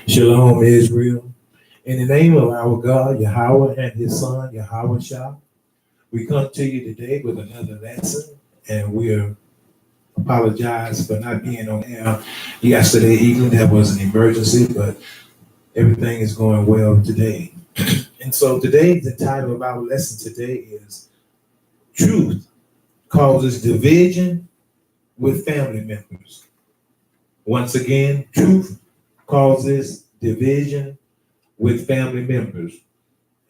Shalom, Israel. In the name of our God, Yahweh, and his son, Yahweh Shah, we come to you today with another lesson, and we apologize for not being on air yesterday evening. That was an emergency, but everything is going well today. And so today, the title of our lesson today is Truth Causes Division with Family Members. Once again, truth causes division with family members.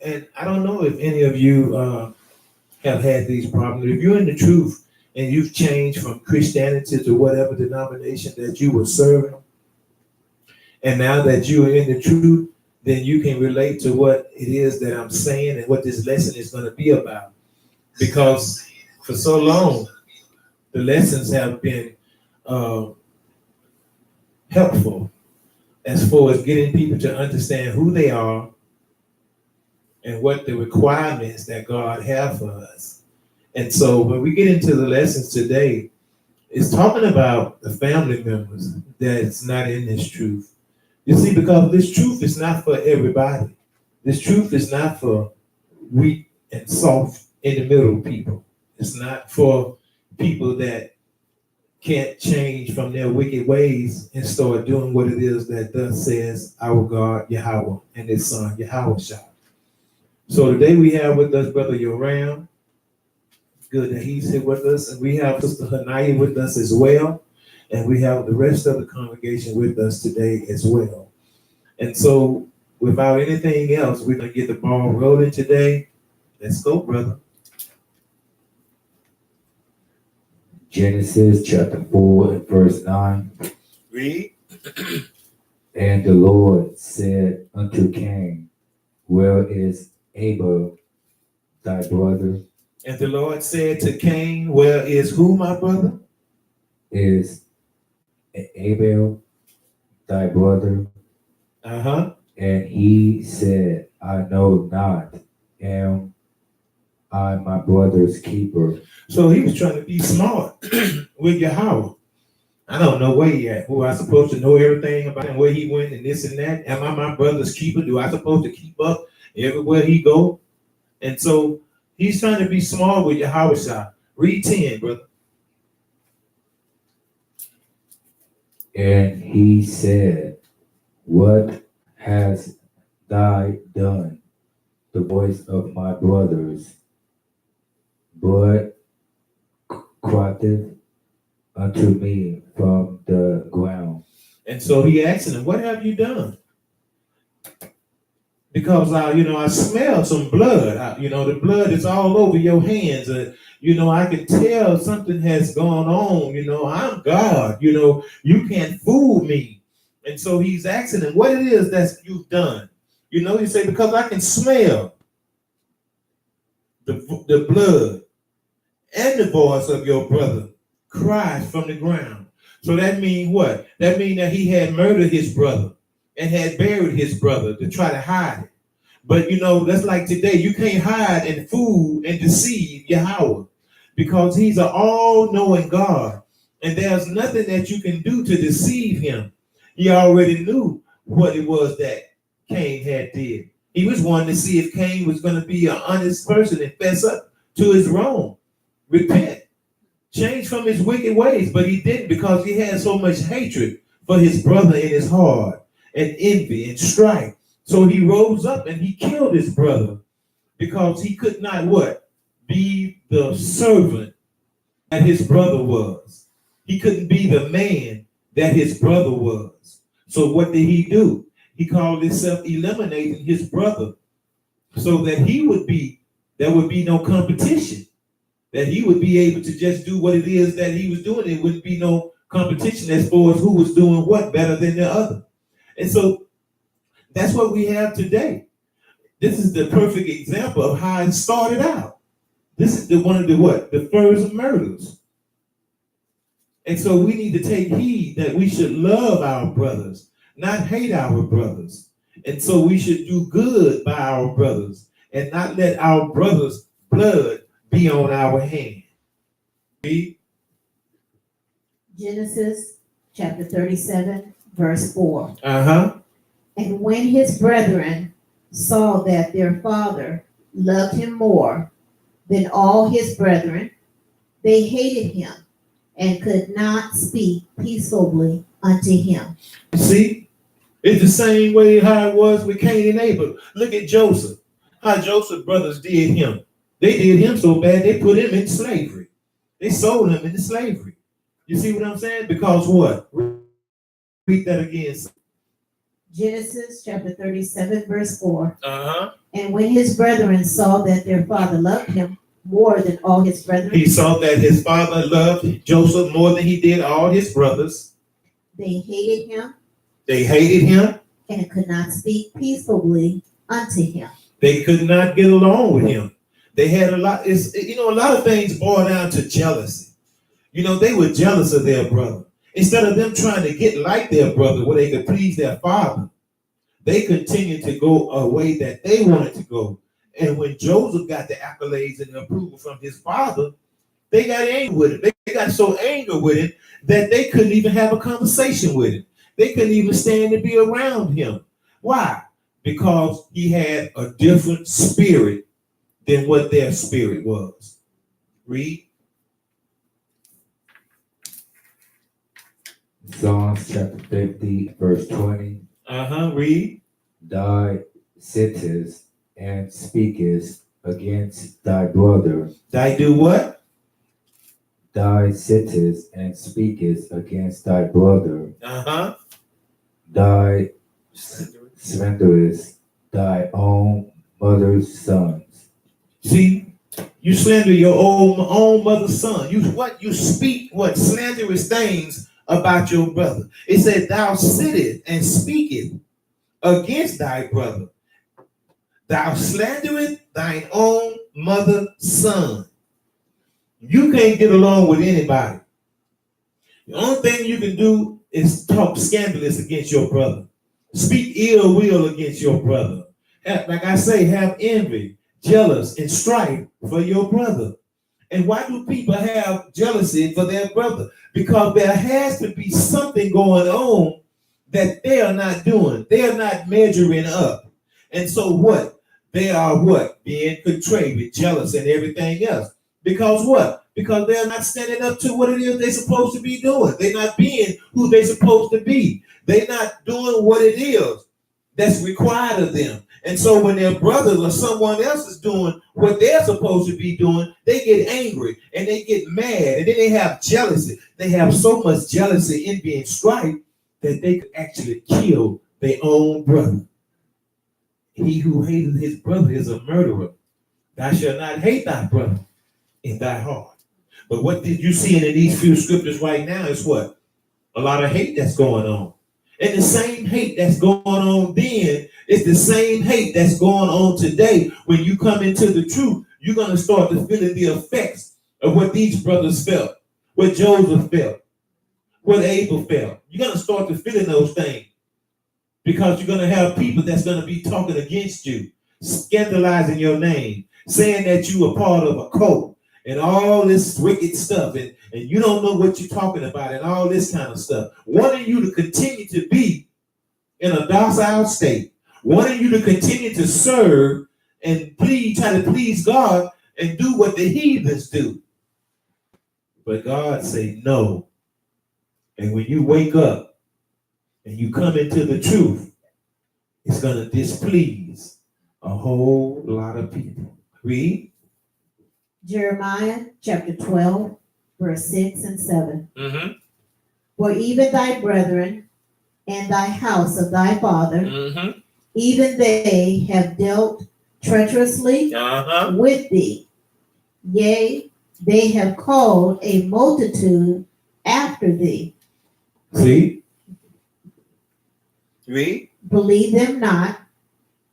And I don't know if any of you have had these problems. If you're in the truth and you've changed from Christianity to whatever denomination that you were serving, and now that you are in the truth, then you can relate to what it is that I'm saying and what this lesson is going to be about. Because for so long, the lessons have been helpful as far as getting people to understand who they are and what the requirements that God has for us. And so when we get into the lessons today, it's talking about the family members that's not in this truth. You see, because this truth is not for everybody. This truth is not for weak and soft in the middle people. It's not for people that can't change from their wicked ways and start doing what it is that thus says our God Yahweh and his son Yahweh Shah. So today we have with us Brother Yoram. Good that he's here with us. And we have Sister Hanaya with us as well. And we have the rest of the congregation with us today as well. And so without anything else, we're going to get the ball rolling today. Let's go, brother. Genesis chapter 4 and verse 9. Read. And the Lord said unto Cain, where is Abel thy brother? And the Lord said to Cain, where is who, my brother? Is Abel thy brother? Uh-huh. And he said, I know not. Am I my brother's keeper? So he was trying to be smart with Yahweh. I don't know where he at. Who I supposed to know everything about him, where he went and this and that? Am I my brother's keeper? Do I supposed to keep up everywhere he go? And so he's trying to be smart with Yahweh Shah. Read 10, brother. And he said, what hast thou done? The voice of my brothers, blood crieth unto me from the ground. And so he asked him, what have you done? Because I smell some blood. The blood is all over your hands. I can tell something has gone on. I'm God. You can't fool me. And so he's asking him what it is that you've done. He said, because I can smell the blood and the voice of your brother cries from the ground. So that means what? That means that he had murdered his brother and had buried his brother to try to hide it. But that's like today. You can't hide and fool and deceive Yahweh because he's an all-knowing God. And there's nothing that you can do to deceive him. He already knew what it was that Cain had did. He was wanting to see if Cain was going to be an honest person and fess up to his wrong. Repent. Change from his wicked ways. But he didn't because he had so much hatred for his brother in his heart and envy and strife. So he rose up and he killed his brother because he could not what? Be the servant that his brother was. He couldn't be the man that his brother was. So what did he do? He called himself eliminating his brother so that there would be no competition. That he would be able to just do what it is that he was doing. There wouldn't be no competition as far as who was doing what better than the other. And so that's what we have today. This is the perfect example of how it started out. This is one of the first murders. And so we need to take heed that we should love our brothers, not hate our brothers. And so we should do good by our brothers and not let our brothers' blood be on our hand. Genesis chapter 37, verse 4. Uh-huh. And when his brethren saw that their father loved him more than all his brethren, they hated him and could not speak peaceably unto him. See, it's the same way how it was with Cain and Abel. Look at Joseph. How Joseph's brothers did him. They did him so bad they put him in slavery. They sold him into slavery. You see what I'm saying? Because what? Read that again. Genesis chapter 37, verse 4. Uh-huh. And when his brethren saw that their father loved him more than all his brethren, He saw that his father loved Joseph more than he did all his brothers. they hated him They hated him. and could not speak peaceably unto him. They could not get along with him. They had a lot. A lot of things boil down to jealousy. They were jealous of their brother. Instead of them trying to get like their brother where they could please their father, they continued to go a way that they wanted to go. And when Joseph got the accolades and the approval from his father, they got angry with it. They got so angry with it that they couldn't even have a conversation with him. They couldn't even stand to be around him. Why? Because he had a different spirit than what their spirit was. Read. Psalms chapter 50, verse 20. Read. Thou sittest and speakest against thy brother. Thy do what? Thou sittest and speakest against thy brother. Thou slanderest thy own mother's sons. See, you slander your own mother's son. You speak what slanderous things about your brother. It said, thou sittest and speakest against thy brother. Thou slanderest thine own mother's son. You can't get along with anybody. The only thing you can do is talk scandalous against your brother. Speak ill will against your brother. Like I say, have envy, jealous, and strife for your brother. And why do people have jealousy for their brother? Because there has to be something going on that they are not doing. They are not measuring up. And so what? They are what? Being contrite, jealous, and everything else. Because what? Because they're not standing up to what it is they're supposed to be doing. They're not being who they're supposed to be. They're not doing what it is that's required of them. And so when their brothers or someone else is doing what they're supposed to be doing, they get angry and they get mad, and then they have jealousy. They have so much jealousy in being strife that they could actually kill their own brother. He who hated his brother is a murderer. Thou shalt not hate thy brother in thy heart. But what did you see in these few scriptures right now is what? A lot of hate that's going on. And the same hate that's going on then is the same hate that's going on today. When you come into the truth, you're going to start to feel the effects of what these brothers felt, what Joseph felt, what Abel felt. You're going to start to feel those things because you're going to have people that's going to be talking against you, scandalizing your name, saying that you are part of a cult and all this wicked stuff, and you don't know what you're talking about and all this kind of stuff. Wanting you to continue to be in a docile state, wanting you to continue to serve and try to please God and do what the heathens do. But God say no. And when you wake up and you come into the truth, it's going to displease a whole lot of people. Read. Jeremiah chapter 12, verse 6 and 7. For even thy brethren and thy house of thy father, even they have dealt treacherously with thee. Yea, they have called a multitude after thee. See? Read. Believe them not,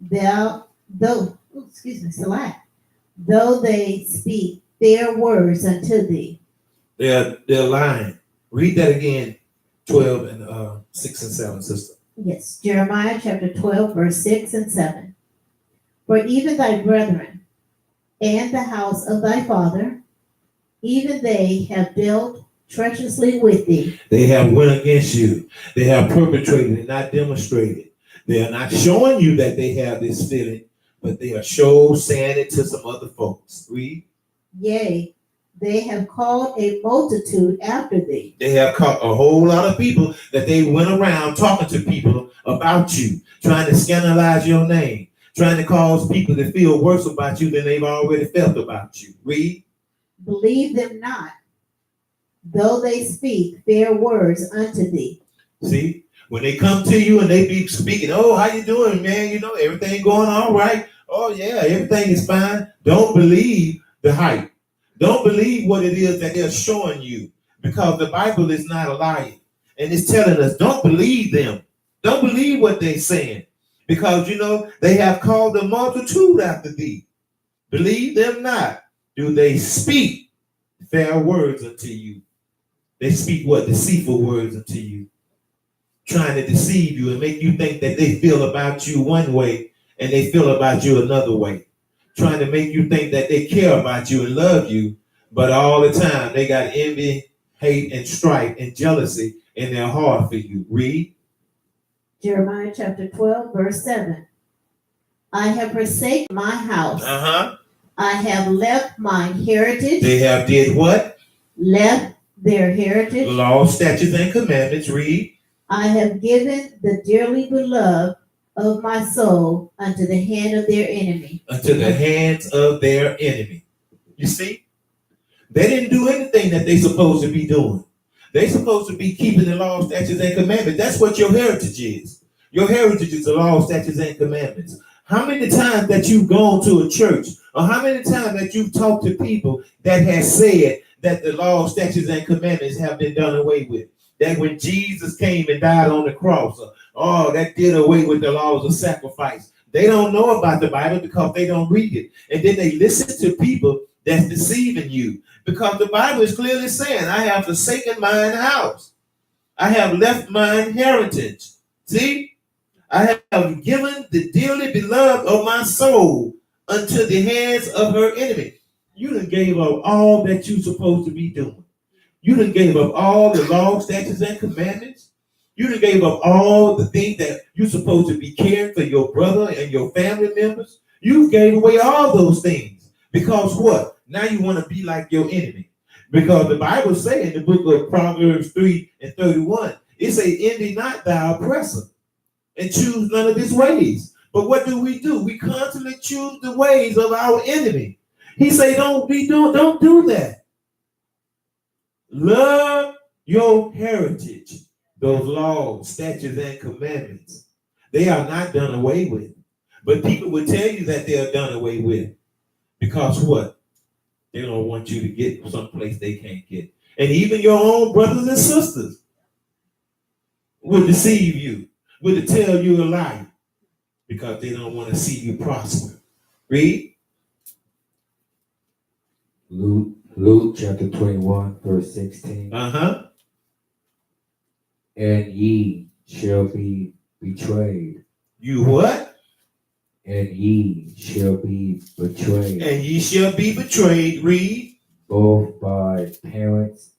though they speak their words unto thee. They're lying. Read that again, 12 and 6 and 7, sister. Yes, Jeremiah chapter 12, verse 6 and 7. For even thy brethren and the house of thy father, even they have dealt treacherously with thee. They have went against you. They have perpetrated and not demonstrated. They are not showing you that they have this feeling, but they are saying it to some other folks. Read. Yea, they have called a multitude after thee. They have caught a whole lot of people that they went around talking to people about you, trying to scandalize your name, trying to cause people to feel worse about you than they've already felt about you. Read. Believe them not, though they speak fair words unto thee. See, when they come to you and they be speaking, oh, how you doing, man? You know, everything going all right. Oh, yeah, everything is fine. Don't believe the hype. Don't believe what it is that they're showing you, because the Bible is not a liar. And it's telling us, don't believe them. Don't believe what they're saying, because, you know, they have called the multitude after thee. Believe them not. Do they speak fair words unto you? They speak what? Deceitful words unto you, trying to deceive you and make you think that they feel about you one way and they feel about you another way, trying to make you think that they care about you and love you, but all the time they got envy, hate, and strife and jealousy in their heart for you. Read. Jeremiah chapter 12, verse 7. I have forsaken my house. I have left my heritage. They have did what? Left their heritage. Law, statutes, and commandments. Read. I have given the dearly beloved of my soul unto the hand of their enemy. Unto the hands of their enemy. You see? They didn't do anything that they supposed to be doing. They supposed to be keeping the law, statutes, and commandments. That's what your heritage is. Your heritage is the law, statutes, and commandments. How many times that you've gone to a church, or how many times that you've talked to people that has said that the law, statutes, and commandments have been done away with? That when Jesus came and died on the cross, that did away with the laws of sacrifice. They don't know about the Bible because they don't read it. And then they listen to people that's deceiving you, because the Bible is clearly saying, I have forsaken mine house. I have left mine heritage. See? I have given the dearly beloved of my soul unto the hands of her enemy. You done gave up all that you're supposed to be doing. You done gave up all the laws, statutes, and commandments. You done gave up all the things that you're supposed to be caring for your brother and your family members. You gave away all those things. Because what? Now you want to be like your enemy. Because the Bible says in the book of Proverbs 3 and 31, it says, envy not thy oppressor, and choose none of his ways. But what do? We constantly choose the ways of our enemy. He say, don't do that. Love your heritage. Those laws, statutes, and commandments. They are not done away with. But people will tell you that they are done away with. Because what? They don't want you to get someplace they can't get. And even your own brothers and sisters will deceive you, will tell you a lie, because they don't want to see you prosper. Read. Luke chapter 21, verse 16. And ye shall be betrayed. You what? And ye shall be betrayed. And ye shall be betrayed. Read. Both by parents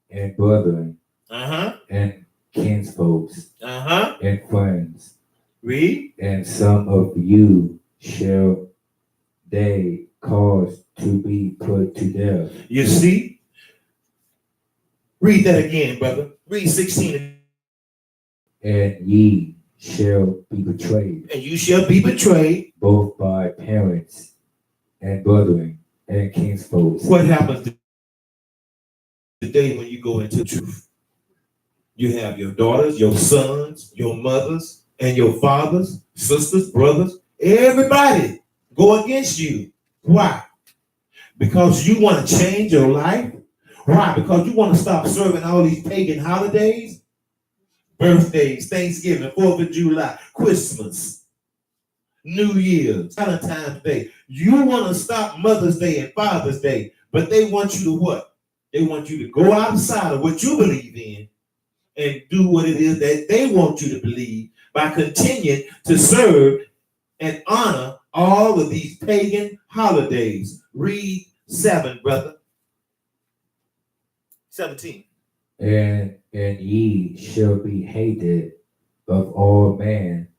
and brethren. And kinsfolks. And friends. Read. And some of you shall they cause to be put to death. You see? Read that again, brother. Read 16. And ye shall be betrayed. And you shall be betrayed. Both by parents and brethren and kinsfolks. What happens today when you go into truth? You have your daughters, your sons, your mothers, and your fathers, sisters, brothers, everybody go against you. Why? Because you want to change your life? Why? Because you want to stop serving all these pagan holidays? Birthdays, Thanksgiving, 4th of July, Christmas, New Year's, Valentine's Day. You want to stop Mother's Day and Father's Day, but they want you to what? They want you to go outside of what you believe in and do what it is that they want you to believe by continuing to serve and honor all of these pagan holidays. Read 7, brother. 17. And ye shall be hated of all men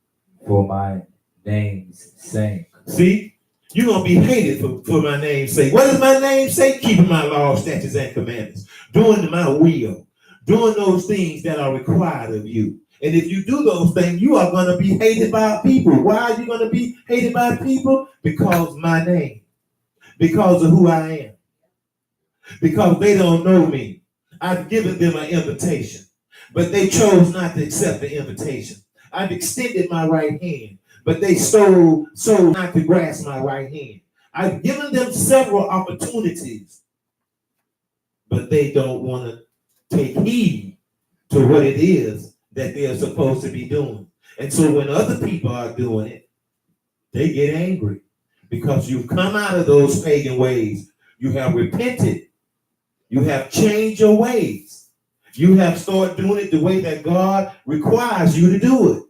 for my name's sake. See, you're going to be hated for my name's sake. What does my name say? Keeping my laws, statutes, and commandments. Doing my will. Doing those things that are required of you. And if you do those things, you are going to be hated by people. Why are you going to be hated by people? Because my name. Because of who I am. Because they don't know me. I've given them an invitation, but they chose not to accept the invitation. I've extended my right hand, but they so not to grasp my right hand. I've given them several opportunities, but they don't want to take heed to what it is that they're supposed to be doing. And so when other people are doing it, they get angry because you've come out of those pagan ways. You have repented. You have changed your ways. You have started doing it the way that God requires you to do it.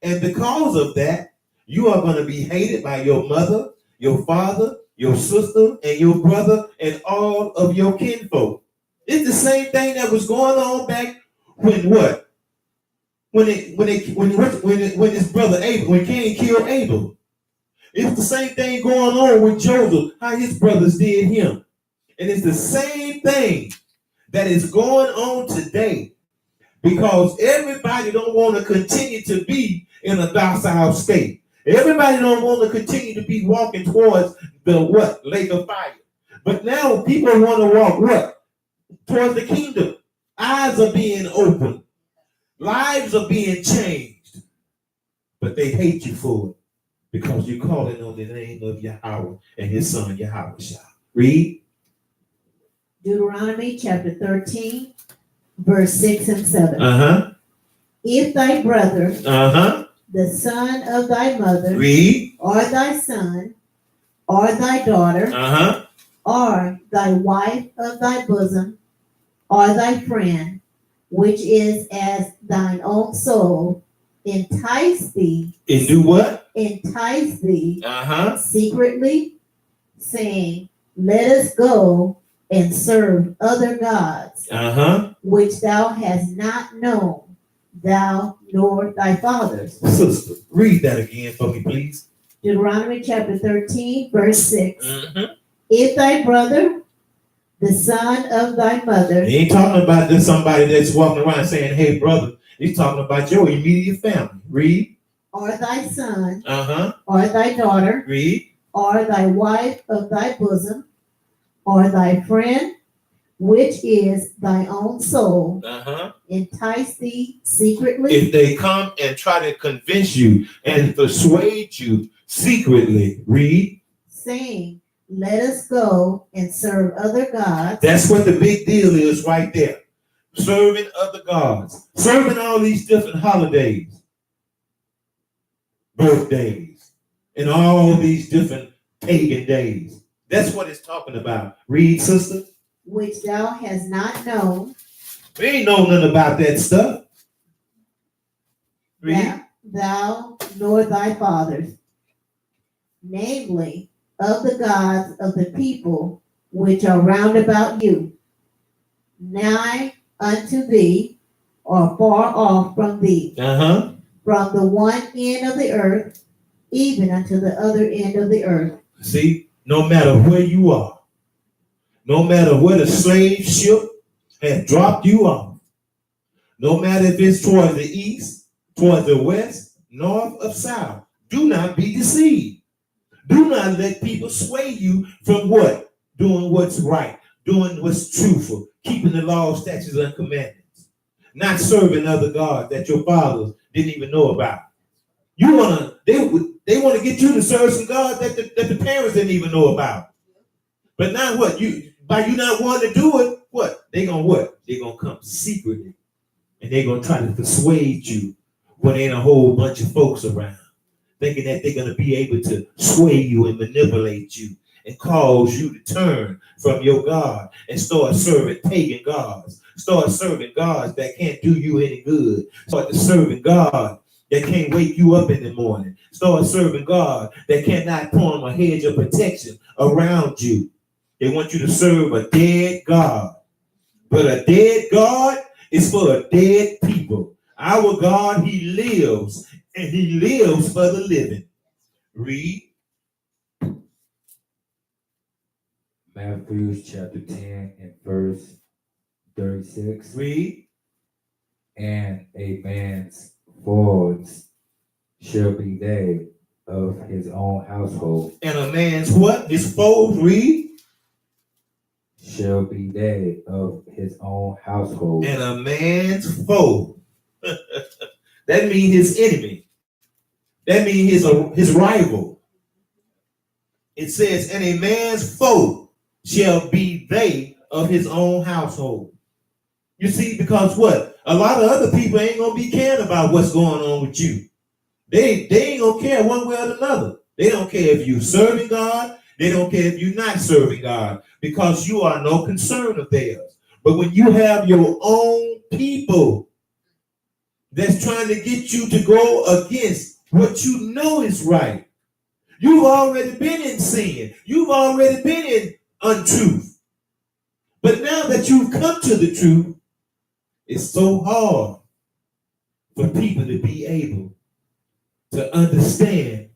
And because of that, you are going to be hated by your mother, your father, your sister, and your brother, and all of your kinfolk. It's the same thing that was going on back when what? When his brother Abel, when Cain killed Abel. It's the same thing going on with Joseph, how his brothers did him. And it's the same thing that is going on today because everybody don't want to continue to be in a docile state. Everybody don't want to continue to be walking towards the what? Lake of fire. But now people want to walk what? Towards the kingdom. Eyes are being opened. Lives are being changed. But they hate you for it because you're calling on the name of Yahweh and his son Yahweh Shah. Read. Deuteronomy chapter 13, verse 6 and 7. If thy brother, the son of thy mother, read, or thy son, or thy daughter, or thy wife of thy bosom, or thy friend, which is as thine own soul, entice thee. And do what? Entice thee secretly, saying, let us go and serve other gods, which thou hast not known, thou nor thy fathers. Sister, read that again for me, please. Deuteronomy chapter 13, verse 6. If thy brother, the son of thy mother. He ain't talking about just somebody that's walking around saying, hey, brother. He's talking about your immediate family. Read. Or thy son, or thy daughter. Read. Or thy wife of thy bosom, or thy friend, which is thy own soul, entice thee secretly. If they come and try to convince you and persuade you secretly, read. Saying, let us go and serve other gods. That's what the big deal is right there. Serving other gods. Serving all these different holidays. Birthdays. And all these different pagan days. That's what it's talking about. Read, sister. Which thou hast not known. We ain't know nothing about that stuff. Read. Thou nor thy fathers. Namely, of the gods of the people which are round about you, nigh unto thee, or far off from thee, from the one end of the earth, even unto the other end of the earth. See, no matter where you are, no matter where the slave ship has dropped you off, no matter if it's towards the east, towards the west, north, or south, do not be deceived. Do not let people sway you from what? Doing what's right, doing what's truthful, keeping the law, statutes, and commandments, not serving other gods that your fathers didn't even know about. They want to get you to serve some gods that the parents didn't even know about. But now what? By you not wanting to do it, what? They're gonna come secretly, and they're gonna try to persuade you when there ain't a whole bunch of folks around, thinking that they're gonna be able to sway you and manipulate you and cause you to turn from your God and start serving pagan gods. Start serving gods that can't do you any good. Start serving God that can't wake you up in the morning. Start serving God that cannot form a hedge of protection around you. They want you to serve a dead God. But a dead God is for a dead people. Our God, he lives, and he lives for the living. Read. Matthew chapter 10 and verse 36. Read. And a man's faults shall be they of his own household. And a man's what? His foes. Read. Shall be they of his own household. And a man's foe. That means his enemy. That means his rival. It says, and a man's foe shall be they of his own household. You see, because what? A lot of other people ain't gonna be caring about what's going on with you. They ain't gonna care one way or another. They don't care if you're serving God. They don't care if you're not serving God, because you are no concern of theirs. But when you have your own people that's trying to get you to go against what you know is right, you've already been in sin. You've already been in untruth. But now that you've come to the truth, it's so hard for people to be able to understand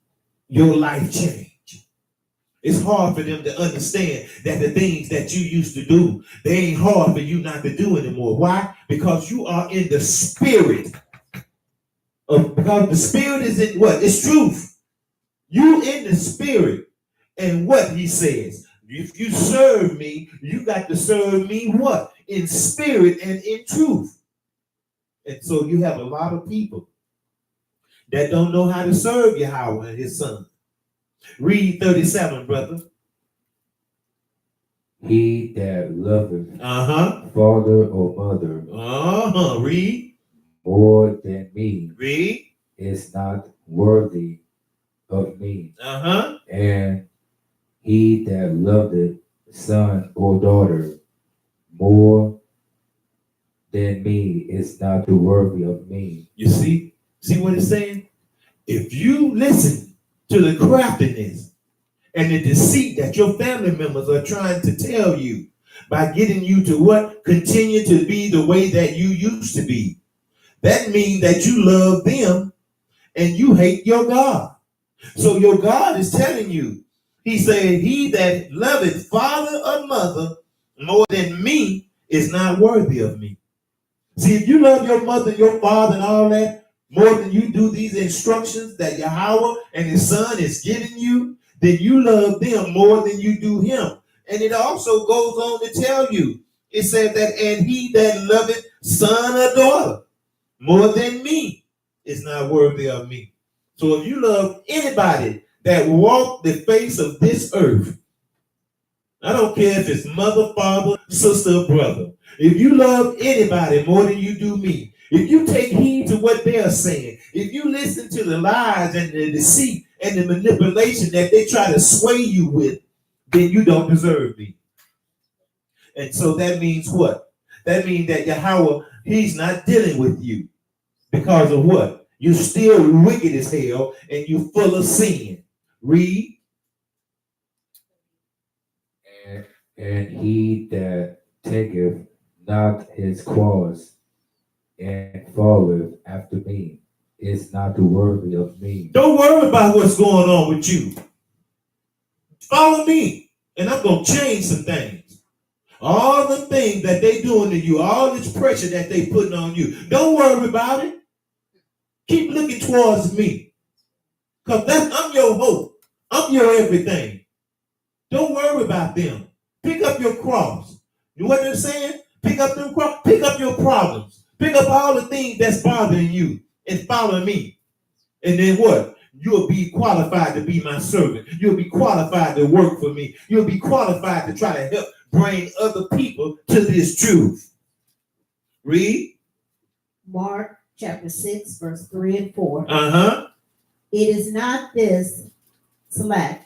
your life change. It's hard for them to understand that the things that you used to do, they ain't hard for you not to do anymore. Why? Because you are in the spirit. Because the spirit is in what? It's truth. You in the spirit. And what he says, if you serve me, you got to serve me what? In spirit and in truth. And so you have a lot of people that don't know how to serve Yahweh and his son. Read 37, brother. He that loveth father or mother read more than me read is not worthy of me. And he that loveth son or daughter more than me is not worthy of me. You see what it's saying? If you listen to the craftiness and the deceit that your family members are trying to tell you by getting you to what? Continue to be the way that you used to be. That means that you love them and you hate your God. So your God is telling you, he said, he that loveth father or mother more than me is not worthy of me. See, if you love your mother, your father, and all that more than you do these instructions that Yahweh and his son is giving you, then you love them more than you do him. And it also goes on to tell you, it said that, and he that loveth son or daughter more than me is not worthy of me. So if you love anybody that walk the face of this earth, I don't care if it's mother, father, sister, or brother. If you love anybody more than you do me, if you take heed to what they are saying, if you listen to the lies and the deceit and the manipulation that they try to sway you with, then you don't deserve me. And so that means what? That means that Yahweh, he's not dealing with you because of what? You're still wicked as hell and you're full of sin. Read. And he that taketh not his cross and falleth after me is not worthy of me. Don't worry about what's going on with you. Follow me, and I'm going to change some things. All the things that they doing to you, all this pressure that they putting on you, don't worry about it. Keep looking towards me, because I'm your hope. I'm your everything. Don't worry about them. Pick up your cross. You know what they're saying? Pick up them cross. Pick up your problems. Pick up all the things that's bothering you and follow me. And then what? You'll be qualified to be my servant. You'll be qualified to work for me. You'll be qualified to try to help bring other people to this truth. Read. Mark chapter 6, verse 3 and 4. It is not this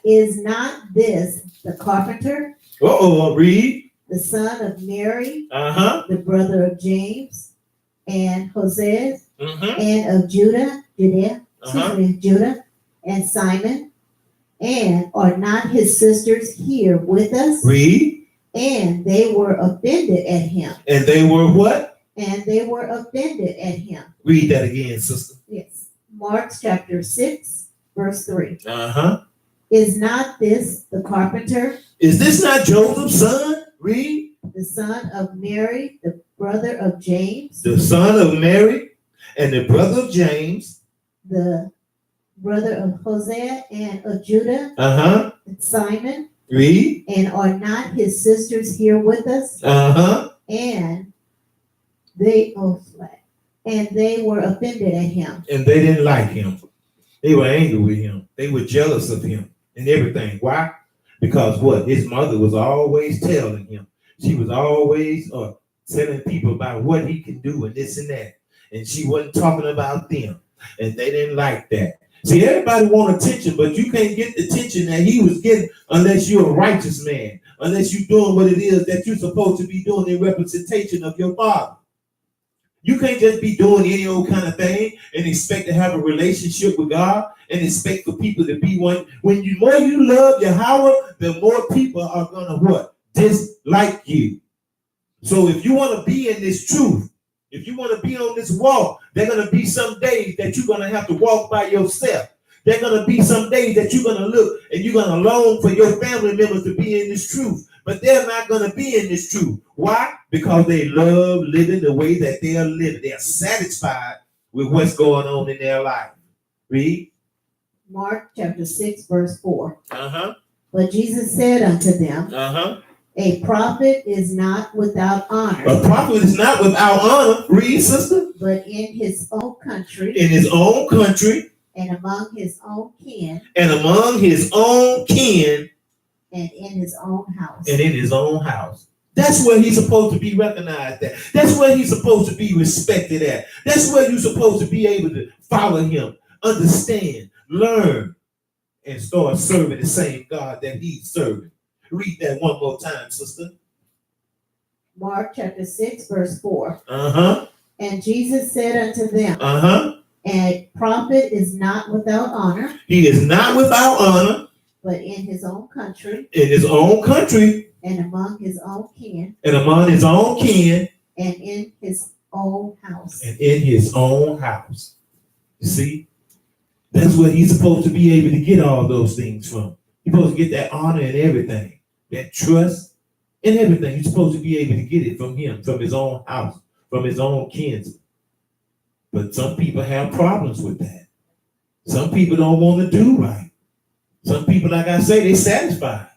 Is not this the carpenter? Read. The son of Mary, The brother of James and Jose, and of Judah, Judah, and Simon, and are not his sisters here with us? Read. And they were offended at him. And they were what? And they were offended at him. Read that again, sister. Yes. Mark chapter 6, verse 3. Uh-huh. Is not this the carpenter, Is this not Joseph's son? Read. the son of Mary, the brother of James, The son of Mary and the brother of James. the brother of Hosea and of Judah, Uh-huh. and Simon? Read. And are not his sisters here with us? Uh-huh. And they were offended at him. And they didn't like him. They were angry with him. They were jealous of him and everything. Why? Because what? His mother was always telling him. She was always telling people about what he can do and this and that. And she wasn't talking about them. And they didn't like that. See, everybody want attention, but you can't get the attention that he was getting unless you're a righteous man, unless you're doing what it is that you're supposed to be doing in representation of your father. You can't just be doing any old kind of thing and expect to have a relationship with God and expect for people to be one. When you more you love Yahweh, the more people are gonna what? Dislike you. So if you want to be in this truth, if you want to be on this walk, there are going to be some days that you're going to have to walk by yourself. There are going to be some days that you're going to look and you're going to long for your family members to be in this truth. But they're not going to be in this truth. Why? Because they love living the way that they are living. They're satisfied with what's going on in their life. Read. Mark chapter 6, verse 4. Uh-huh. But Jesus said unto them, Uh-huh. a prophet is not without honor, A prophet is not without honor. Read, sister. but in his own country, In his own country and among his own kin, and among his own kin and in his own house. and in his own house. That's where he's supposed to be recognized at. That's where he's supposed to be respected at. That's where you're supposed to be able to follow him, understand, learn, and start serving the same God that he's serving. Read that one more time, sister. Mark chapter 6, verse 4. Uh-huh. And Jesus said unto them, Uh-huh. a prophet is not without honor, He is not without honor but in his own country, in his own country and among his own kin, and among his own kin and in his own house. and in his own house. You see? That's where he's supposed to be able to get all those things from. He's supposed to get that honor and everything, that trust and everything. He's supposed to be able to get it from him, from his own house, from his own kinsmen. But some people have problems with that. Some people don't want to do right. Some people, like I say, they're satisfied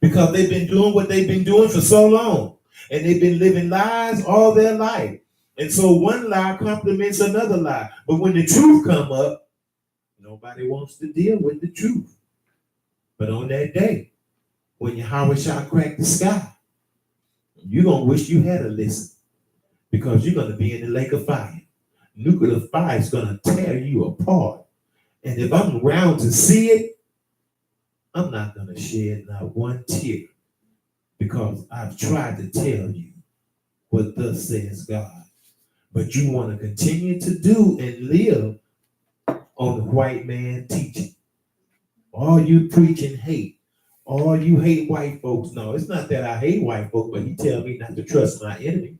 because they've been doing what they've been doing for so long. And they've been living lies all their life. And so one lie complements another lie. But when the truth come up, nobody wants to deal with the truth. But on that day, when Yahweh shall crack the sky, you're going to wish you had a listen because you're going to be in the lake of fire. Nuclear fire is going to tear you apart. And if I'm around to see it, I'm not going to shed not one tear because I've tried to tell you what thus says God. But you want to continue to do and live on the white man teaching. All you preaching hate. All you hate white folks. No, it's not that I hate white folks, but he tell me not to trust my enemy.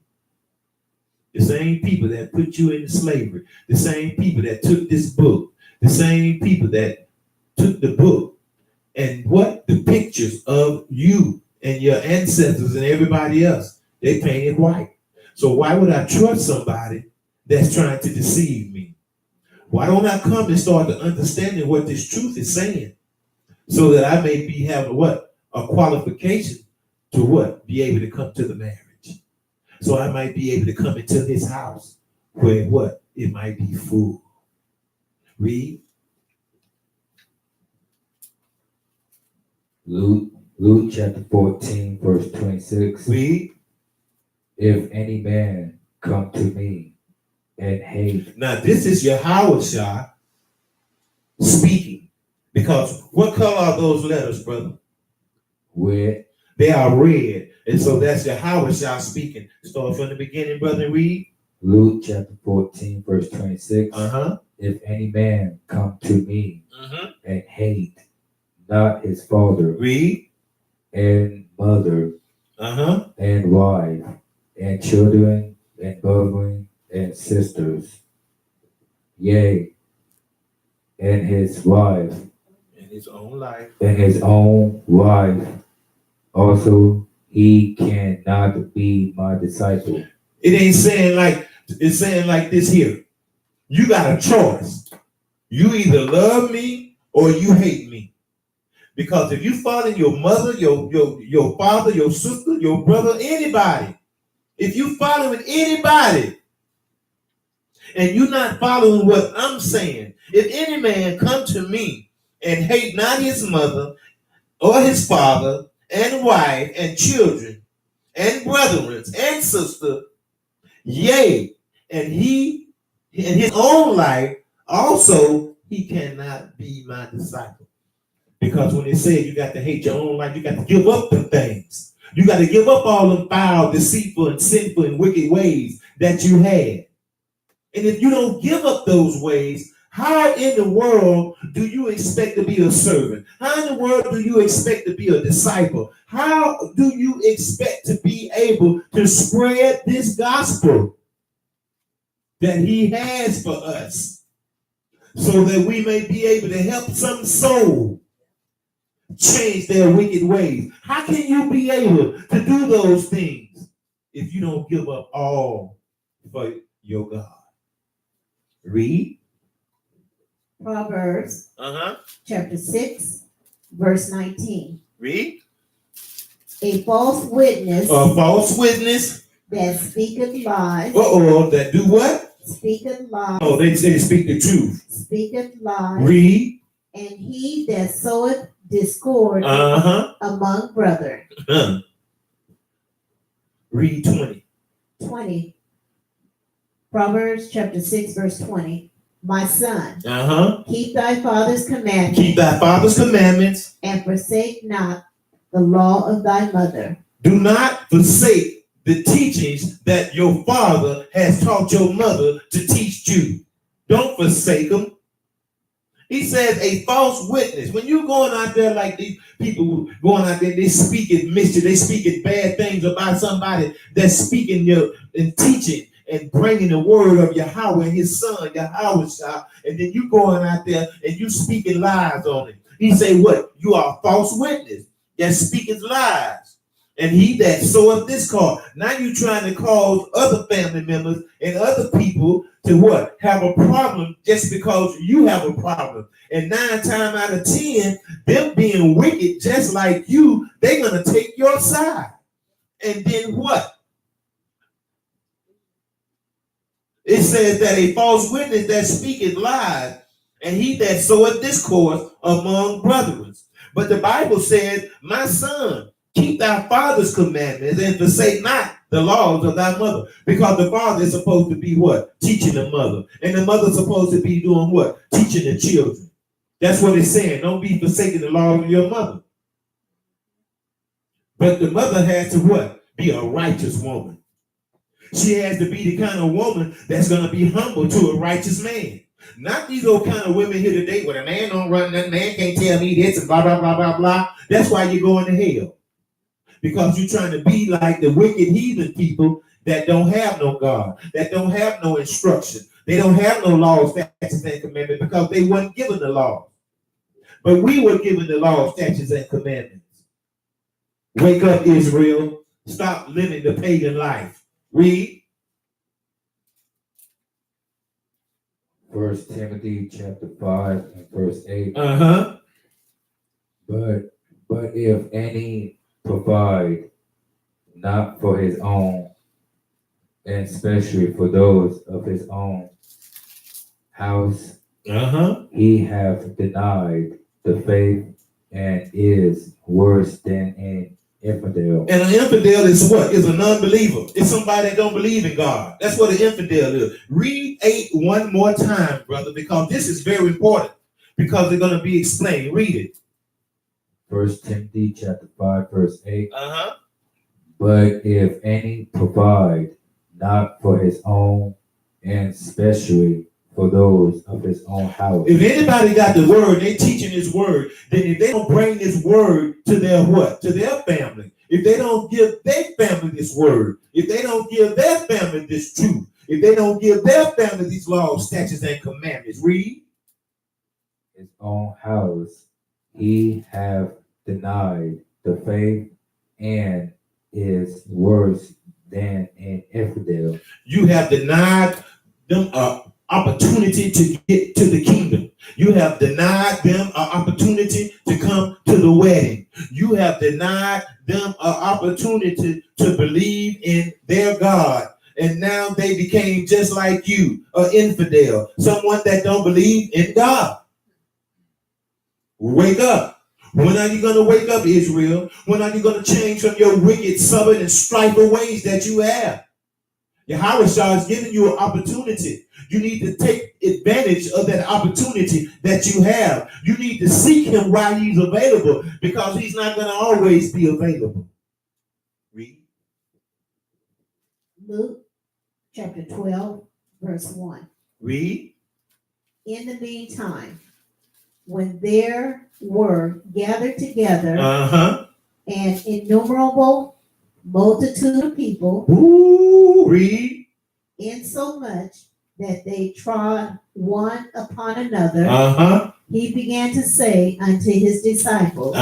The same people that put you into slavery, the same people that took this book, the same people that took the book and what? The pictures of you and your ancestors and everybody else, they painted white. So why would I trust somebody that's trying to deceive me? Why don't I come and start to understanding what this truth is saying so that I may have what? A qualification to what? Be able to come to the marriage. So I might be able to come into his house where what? It might be full. Read. Luke chapter 14, verse 26. Read. If any man come to me and hate. Now this is Yahweh Shah speaking. Because what color are those letters, brother? Red. They are red. And so that's Yahweh Shah speaking. Start from the beginning, brother, read. Luke chapter 14, verse 26. Uh-huh. If any man come to me Uh-huh. and hate not his father Read. and mother and wife, and children, and brethren, and sisters, yea, and his wife, In his own life. and his own wife, also he cannot be my disciple. It ain't saying like, it's saying like this here. You got a choice. You either love me or you hate me. Because if you follow your mother, your father, your sister, your brother, anybody, if you following anybody and you're not following what I'm saying, if any man come to me and hate not his mother or his father and wife and children and brethren and sister, yea, and he in his own life also he cannot be my disciple. Because when it said you got to hate your own life, you got to give up the things. You got to give up all the foul, deceitful, and sinful and wicked ways that you had. And if you don't give up those ways, how in the world do you expect to be a servant? How in the world do you expect to be a disciple? How do you expect to be able to spread this gospel that he has for us so that we may be able to help some soul change their wicked ways? How can you be able to do those things if you don't give up all for your God? Read. Proverbs chapter 6, verse 19. Read. A false witness A false witness. that speaketh lies. That do what? Speaketh lies. Oh, they say speak the truth. Speaketh lies. Read. And he that soweth discord among brethren. Read 20. 20. Proverbs chapter 6, verse 20. My son, keep thy father's commandments. Keep thy father's commandments. And forsake not the law of thy mother. Do not forsake the teachings that your father has taught your mother to teach you. Don't forsake them. He says a false witness. When you're going out there like these people going out there, they speaking mischief, they speaking bad things about somebody that's speaking and teaching and bringing the word of Yahweh and his son, Yahweh, and then you going out there and you speaking lies on it. He say what? You are a false witness that speaketh lies. And he that soweth discord. Now you trying to cause other family members and other people to what? Have a problem just because you have a problem. And 9 times out of 10, them being wicked just like you, they're going to take your side. And then what? It says that a false witness that speaketh lies, and he that soweth discord among brethren. But the Bible says, my son, keep thy father's commandments and forsake not the laws of thy mother. Because the father is supposed to be what? Teaching the mother. And the mother's supposed to be doing what? Teaching the children. That's what it's saying. Don't be forsaking the laws of your mother. But the mother has to what? Be a righteous woman. She has to be the kind of woman that's going to be humble to a righteous man. Not these old kind of women here today where a man don't run nothing, man can't tell me this and blah, blah, blah, blah, blah. That's why you're going to hell. Because you're trying to be like the wicked heathen people that don't have no God, that don't have no instruction. They don't have no laws, statutes, and commandments because they weren't given the law. But we were given the laws, statutes, and commandments. Wake up, Israel. Stop living the pagan life. Read. 1 Timothy chapter 5 and verse 8. But if any provide not for his own, and especially for those of his own house, he hath denied the faith and is worse than an infidel. And an infidel is what? Is a non-believer. It's somebody that don't believe in God. That's what an infidel is. Read 8 one more time, brother, because this is very important. Because they're going to be explained. Read it. 1 Timothy chapter 5, verse 8. But if any provide not for his own, and especially for those of his own house. If anybody got the word, they teaching his word, then if they don't bring this word to their what? To their family. If they don't give their family this word, if they don't give their family this truth, if they don't give their family these laws, statutes, and commandments, read. His own house, he have denied the faith and is worse than an infidel. You have denied them an opportunity to get to the kingdom. You have denied them an opportunity to come to the wedding. You have denied them an opportunity to believe in their God. And now they became just like you, an infidel, someone that don't believe in God. Wake up. When are you going to wake up, Israel? When are you going to change from your wicked, stubborn, and strifeful ways that you have? Yahweh is giving you an opportunity. You need to take advantage of that opportunity that you have. You need to seek him while he's available, because he's not going to always be available. Read. Luke chapter 12, verse 1. Read. In the meantime, when there were gathered together an innumerable multitude of people, read. insomuch that they trod one upon another, he began to say unto his disciples,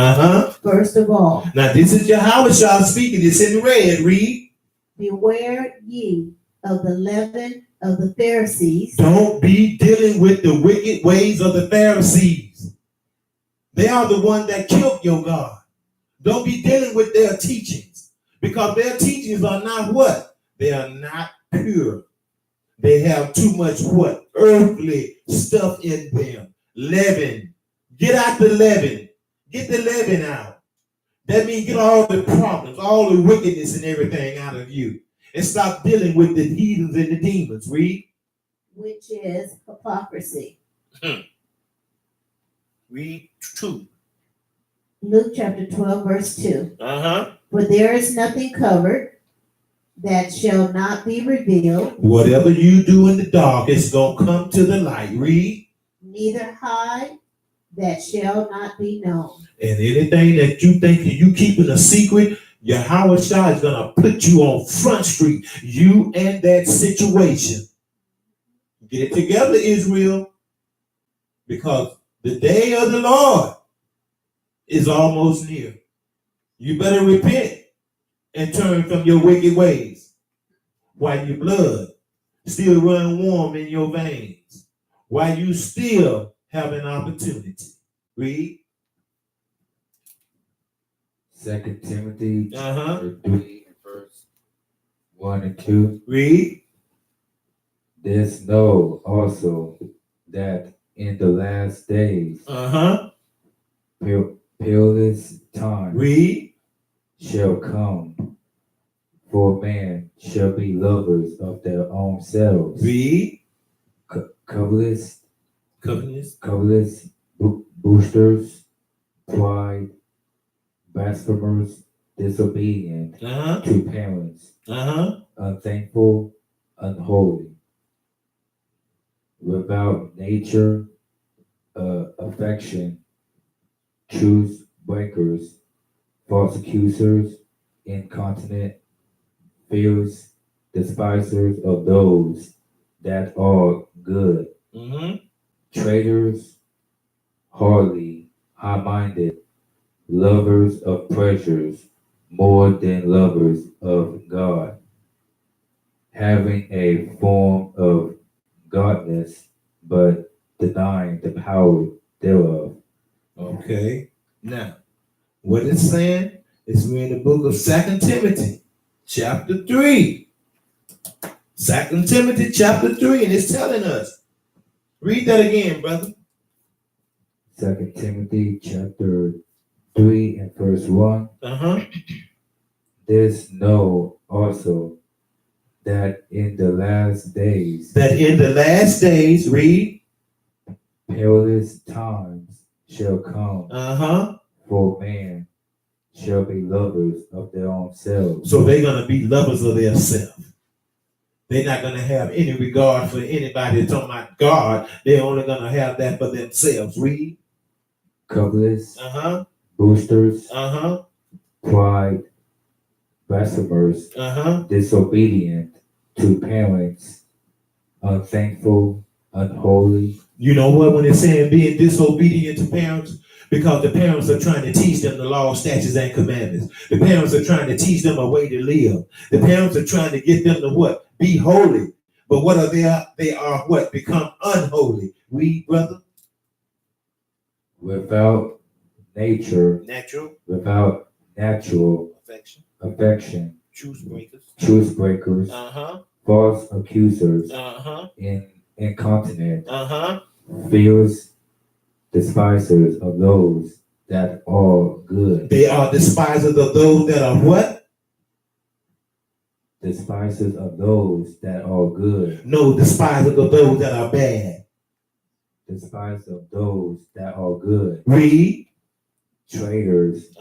first of all. Now this is Yahweh speaking. It's in red. Read. Beware ye of the leaven of the Pharisees. Don't be dealing with the wicked ways of the Pharisees. They are the one that killed your God. Don't be dealing with their teachings, because their teachings are not what? They are not pure. They have too much what? Earthly stuff in them. Leaven. Get out the leaven. Get the leaven out. That means get all the problems, all the wickedness and everything out of you. And stop dealing with the heathens and the demons. Read. Which is hypocrisy. Read 2. Luke chapter 12, verse 2. For there is nothing covered that shall not be revealed. Whatever you do in the dark, it's going to come to the light. Read. Neither hide that shall not be known. And anything that you think you keeping a secret, Yahweh Shah is going to put you on Front Street. You and that situation. Get it together, Israel. Because the day of the Lord is almost near. You better repent and turn from your wicked ways while your blood still run warm in your veins, while you still have an opportunity. Read. 2 Timothy chapter 3, verse 1 and 2. Read. This know also that in the last days, perilous times Read. shall come, for men shall be lovers of their own selves. Read. Covetous, Covenants. boosters, pride, blasphemers, disobedient to parents, unthankful, unholy, without nature, affection, truth breakers, false accusers, incontinent, fierce, despisers of those that are good, traitors, hardly, high-minded, lovers of pleasures more than lovers of God, having a form of godliness, but denying the power thereof. Okay. Now, what it's saying is we're in the book of 2 Timothy, chapter 3. 2 Timothy, chapter 3, and it's telling us. Read that again, brother. 2 Timothy chapter 3 and verse 1. This know also that in the last days, read. perilous times shall come, for man shall be lovers of their own selves. So they're going to be lovers of themselves. They're not going to have any regard for anybody talking about God. They're only going to have that for themselves. Read. Covetous, Uh-huh. boosters, Uh-huh. pride, blasphemers, Uh-huh. disobedient to parents, unthankful, unholy. You know what? When it's saying being disobedient to parents, because the parents are trying to teach them the law, statutes, and commandments. The parents are trying to teach them a way to live. The parents are trying to get them to what? Be holy. But what are they? They are what? Become unholy. Read, brother. Without natural affection, truth breakers, false accusers, incontinent, fierce despisers of those that are good. They are despisers of those that are what? Despisers of those that are good. No, despisers of those that are bad. Despisers of those that are good. Read. Traitors.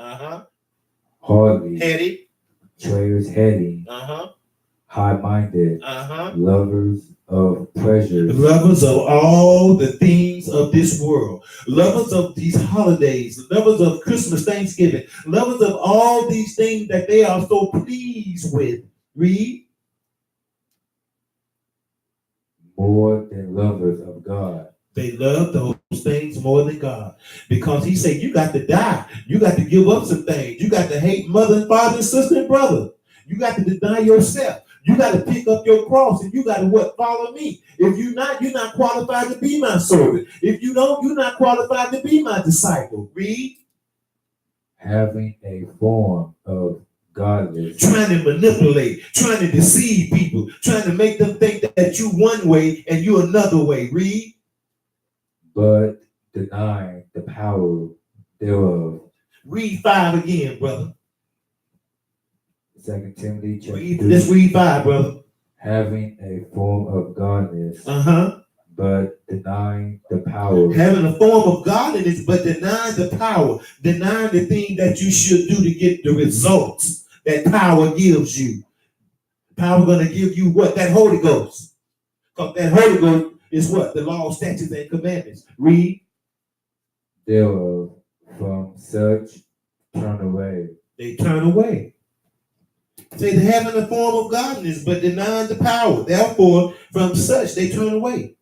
Hardly. Heady. Traitors heady. High-minded. Lovers of pleasures. Lovers of all the things of this world. Lovers of these holidays. Lovers of Christmas, Thanksgiving. Lovers of all these things that they are so pleased with. Read. More than lovers of God. They love those things more than God. Because he said, you got to die. You got to give up some things. You got to hate mother and father and sister and brother. You got to deny yourself. You got to pick up your cross and you got to what? Follow me. If you're not qualified to be my servant. If you don't, you're not qualified to be my disciple. Read. Having a form of godliness. Trying to manipulate, trying to deceive people, trying to make them think that you one way and you another way. Read. But denying the power thereof. Read 5 again, brother. 2 Timothy chapter 3. Let's read 5, brother. Having a form of godliness. But denying the power. Having a form of godliness, but denying the power. Denying the thing that you should do to get the results that power gives you. Power going to give you what? That Holy Ghost. Because that Holy Ghost is what? The law, statutes, and commandments. Read. Thereof, from such turn away. They turn away. Say they're having a form of godliness, but denying the power. Therefore, from such they turn away.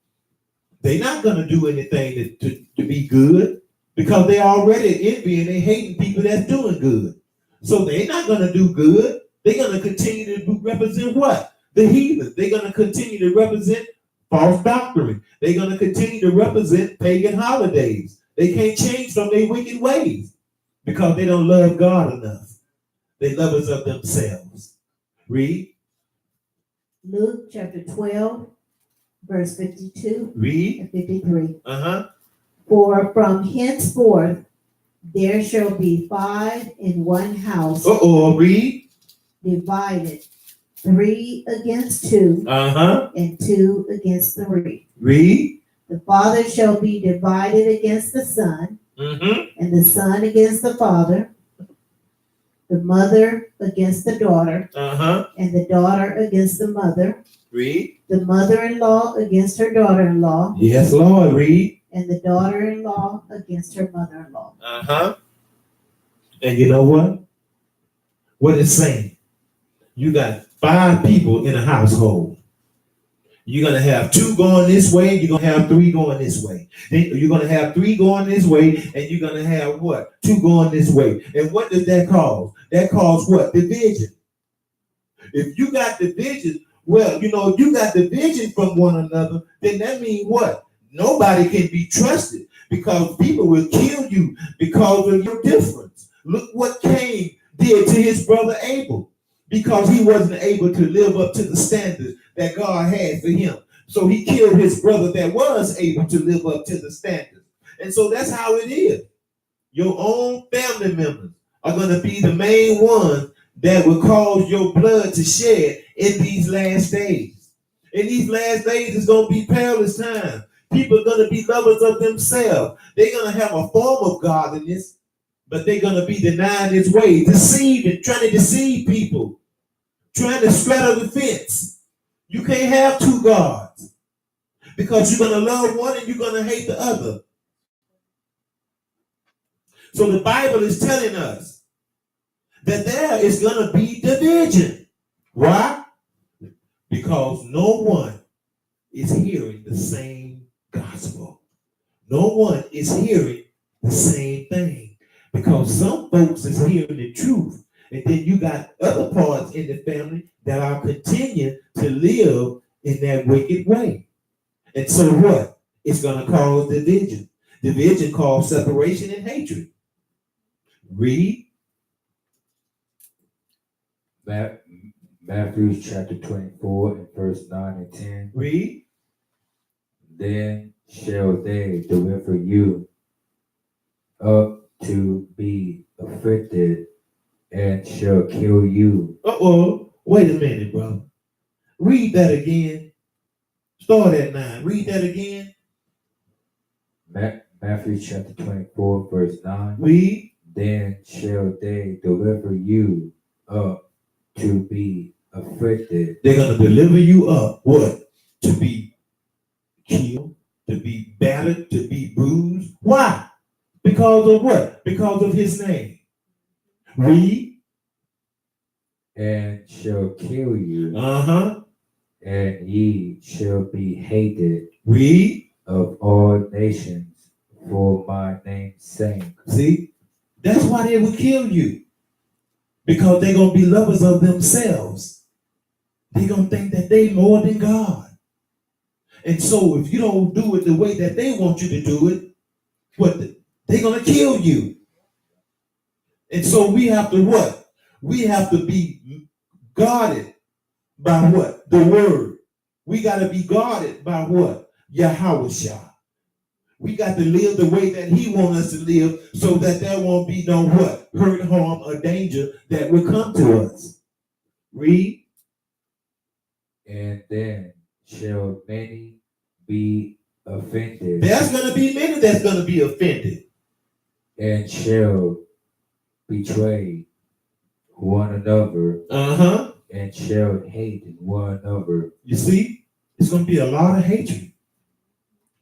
They're not going to do anything to be good because they're already envying and they hating people that's doing good. So they're not going to do good. They're going to continue to represent what? The heathen. They're going to continue to represent false doctrine. They're going to continue to represent pagan holidays. They can't change from their wicked ways because they don't love God enough. They lovers of themselves. Read. Luke chapter 12, verse 52 Read. and 53. Uh-huh. For from henceforth there shall be 5 in one house. Read. Divided, 3 against 2. And 2 against 3. Read. The father shall be divided against the son, and the son against the father, the mother against the daughter, and the daughter against the mother. Read. The mother-in-law against her daughter-in-law. Yes, Lord. Read. And the daughter-in-law against her mother-in-law. And you know what? What it's saying? You got 5 people in a household. You're going to have 2 going this way. You're going to have 3 going this way. Then you're going to have 3 going this way. And you're going to have what? 2 going this way. And what does that cause? That causes what? Division. If you got division, well, you know, if you got division from one another, then that means what? Nobody can be trusted because people will kill you because of your difference. Look what Cain did to his brother Abel because he wasn't able to live up to the standards that God had for him. So he killed his brother that was able to live up to the standards. And so that's how it is. Your own family members are going to be the main ones that will cause your blood to shed in these last days. In these last days, it's going to be perilous time. People are going to be lovers of themselves. They're going to have a form of godliness, but they're going to be denying its way, deceiving, trying to deceive people, trying to straddle the fence. You can't have two gods because you're going to love one and you're going to hate the other. So the Bible is telling us that there is going to be division. Why? Because no one is hearing the same gospel. No one is hearing the same thing. Because some folks is hearing the truth. And then you got other parts in the family that are continuing to live in that wicked way. And so what? It's going to cause division. Division causes separation and hatred. Read. Matthew chapter 24 and verse 9 and 10. Read. Then shall they deliver you up to be afflicted and shall kill you. Wait a minute, brother. Read that again. Start at 9. Read that again. Matthew chapter 24 verse 9. Read. Then shall they deliver you up to be afflicted. They're going to deliver you up. What? To be killed, to be battered, to be bruised. Why? Because of what? Because of his name. Read. And shall kill you. Uh-huh. And ye shall be hated. Read. Of all nations for my name's sake. See? That's why they will kill you. Because they're going to be lovers of themselves. They're going to think that they more than God. And so if you don't do it the way that they want you to do it, they're going to kill you. And so we have to what? We have to be guarded by what? The word. We got to be guarded by what? Yahushua. We got to live the way that he wants us to live so that there won't be no what? Hurt, harm, or danger that will come to us. Read. And then shall many be offended. There's going to be many that's going to be offended. And shall betray one another. Uh-huh. And shall hate one another. You see, it's going to be a lot of hatred.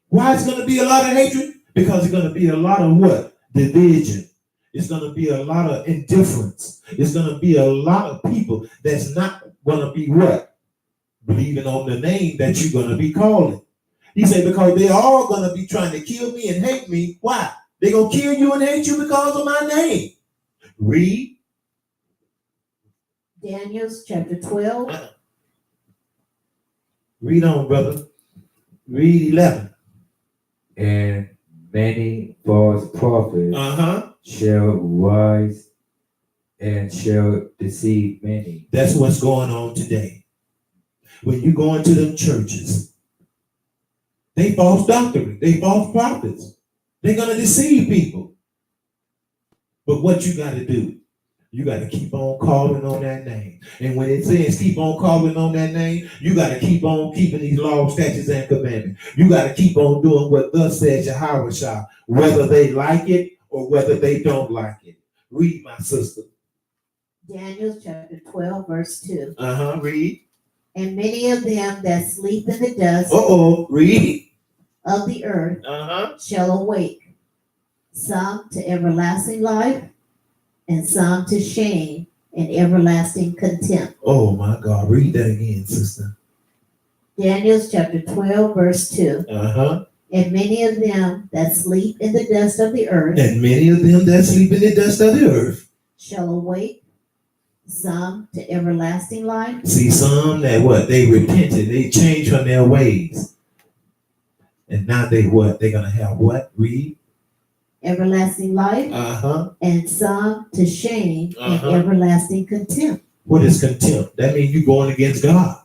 Why it's going to be a lot of hatred? Because it's going to be a lot of what? Division. It's going to be a lot of indifference. It's going to be a lot of people that's not going to be what? Believing on the name that you're going to be calling. He said, because they're all going to be trying to kill me and hate me. Why? They're going to kill you and hate you because of my name. Read. Daniel chapter 12. Read on, brother. Read 11. And many false prophets shall rise and shall deceive many. That's what's going on today. When you go into them churches, they false doctrine, they false prophets. They're going to deceive people. But what you got to do? You got to keep on calling on that name. And when it says keep on calling on that name, you got to keep on keeping these laws, statutes, and commandments. You got to keep on doing what thus says Yahushua, whether they like it or whether they don't like it. Read, my sister. Daniel chapter 12, verse 2. Read. And many of them that sleep in the dust Read. of the earth shall awake, some to everlasting life, and some to shame and everlasting contempt. Oh my God, read that again, sister. Daniel chapter 12, verse 2. And many of them that sleep in the dust of the earth. And many of them that sleep in the dust of the earth. Shall awake, some to everlasting life. See, some that what? They repented, they changed from their ways. And now they what? They're going to have what? Read. Everlasting life, and some to shame and everlasting contempt. What is contempt? That means you're going against God.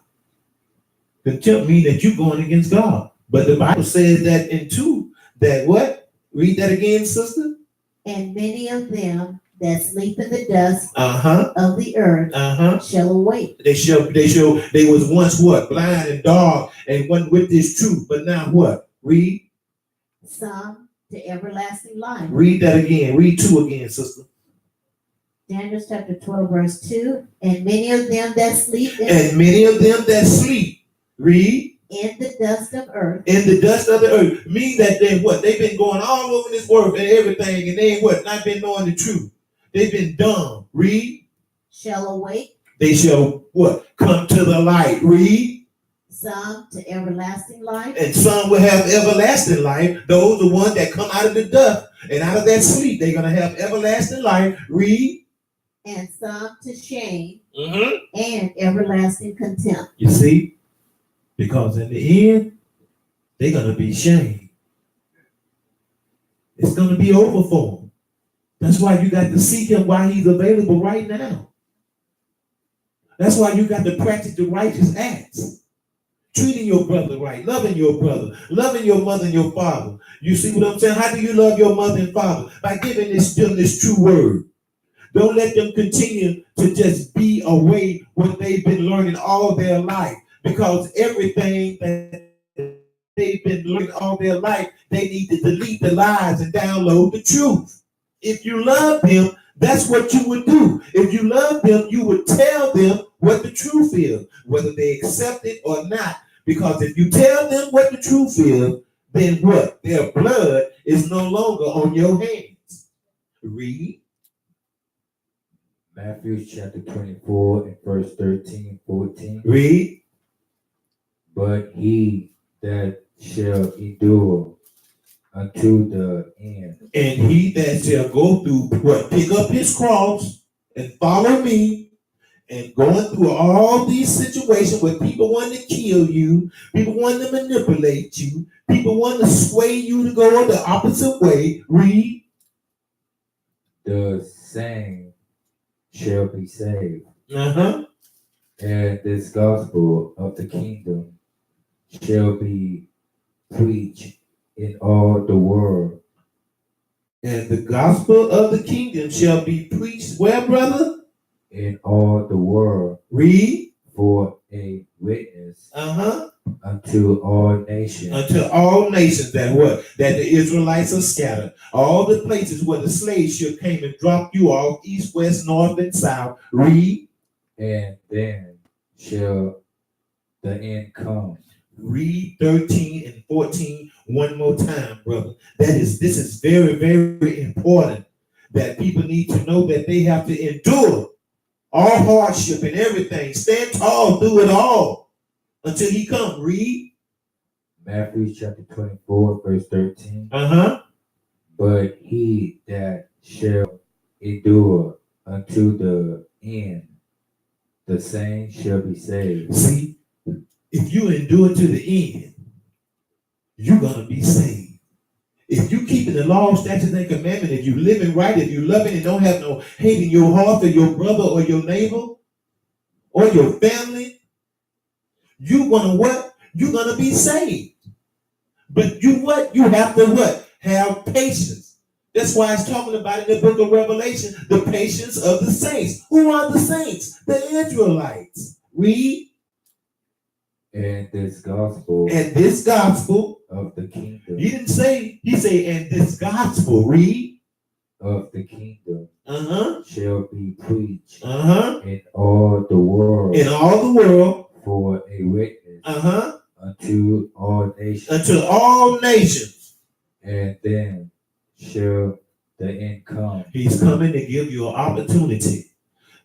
Contempt means that you're going against God. But the Bible says that in 2, that what? Read that again, sister. And many of them that sleep in the dust of the earth shall awake. They was once what? Blind and dark and wasn't with this truth. But now what? Read. Some to everlasting life. Read that again. Read 2 again, sister. Daniel chapter 12, verse 2. And many of them that sleep Read. In the dust of earth. In the dust of the earth. Mean that they what? They've been going all over this world and everything, and they ain't what? Not been knowing the truth. They've been dumb. Read. Shall awake. They shall what? Come to the light. Read. Some to everlasting life. And some will have everlasting life. Those the ones that come out of the dust and out of that sleep, they're gonna have everlasting life. Read. And some to shame Mm-hmm. and everlasting contempt. You see? Because in the end, they're going to be shamed. It's going to be over for them. That's why you got to seek him while he's available right now. That's why you got to practice the righteous acts. Treating your brother right, loving your brother, loving your mother and your father. You see what I'm saying? How do you love your mother and father? By giving them this true word. Don't let them continue to just be away what they've been learning all their life. Because everything that they've been learning all their life, they need to delete the lies and download the truth. If you love them, that's what you would do. If you love them, you would tell them what the truth is, whether they accept it or not. Because if you tell them what the truth is, then what? Their blood is no longer on your hands. Read. Matthew chapter 24 and verse 13, 14. Read. But he that shall endure unto the end. And he that shall go through what? Pick up his cross and follow me, and going through all these situations where people want to kill you, people want to manipulate you, people want to sway you to go the opposite way. Read. The same shall be saved. Uh-huh. And this gospel of the kingdom shall be preached in all the world. And the gospel of the kingdom shall be preached where, brother? In all the world. Read. For a witness Uh-huh. unto all nations. Unto all nations that what? That the Israelites are scattered. All the places where the slave ship came and dropped you off, east, west, north, and south. Read. And then shall the end come. Read 13 and 14 one more time, brother. This is very, very important that people need to know that they have to endure all hardship and everything. Stand tall, do it all until he comes. Read. Matthew chapter 24, verse 13. Uh-huh. But he that shall endure unto the end, the same shall be saved. See, if you endure to the end, you're going to be saved. If you keeping the law, statutes, and commandments, if you living right, if you loving and don't have no hate in your heart for your brother or your neighbor or your family, you gonna what? You're gonna be saved. But you what? You have to what? Have patience. That's why it's talking about in the book of Revelation, the patience of the saints. Who are the saints? The Israelites. Read. And this gospel Of the kingdom. He didn't say, he said, and this gospel, read. Of the kingdom. Uh-huh. Shall be preached. Uh-huh. In all the world. In all the world. For a witness. Uh-huh. Unto all nations. Unto all nations. And then shall the end come. He's coming to give you an opportunity.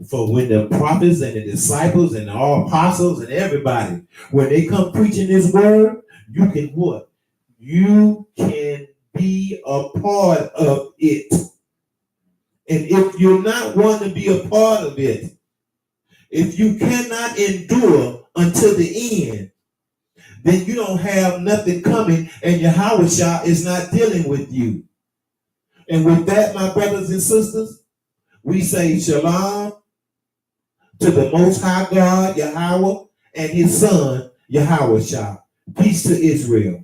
For when the prophets and the disciples and all apostles and everybody, when they come preaching this word, you can what? You can be a part of it. And if you're not one to be a part of it, if you cannot endure until the end, then you don't have nothing coming, and Yahweh is not dealing with you. And with that, my brothers and sisters, we say shalom to the Most High God, Yahweh, and his son, Yahweh Shah. Peace to Israel.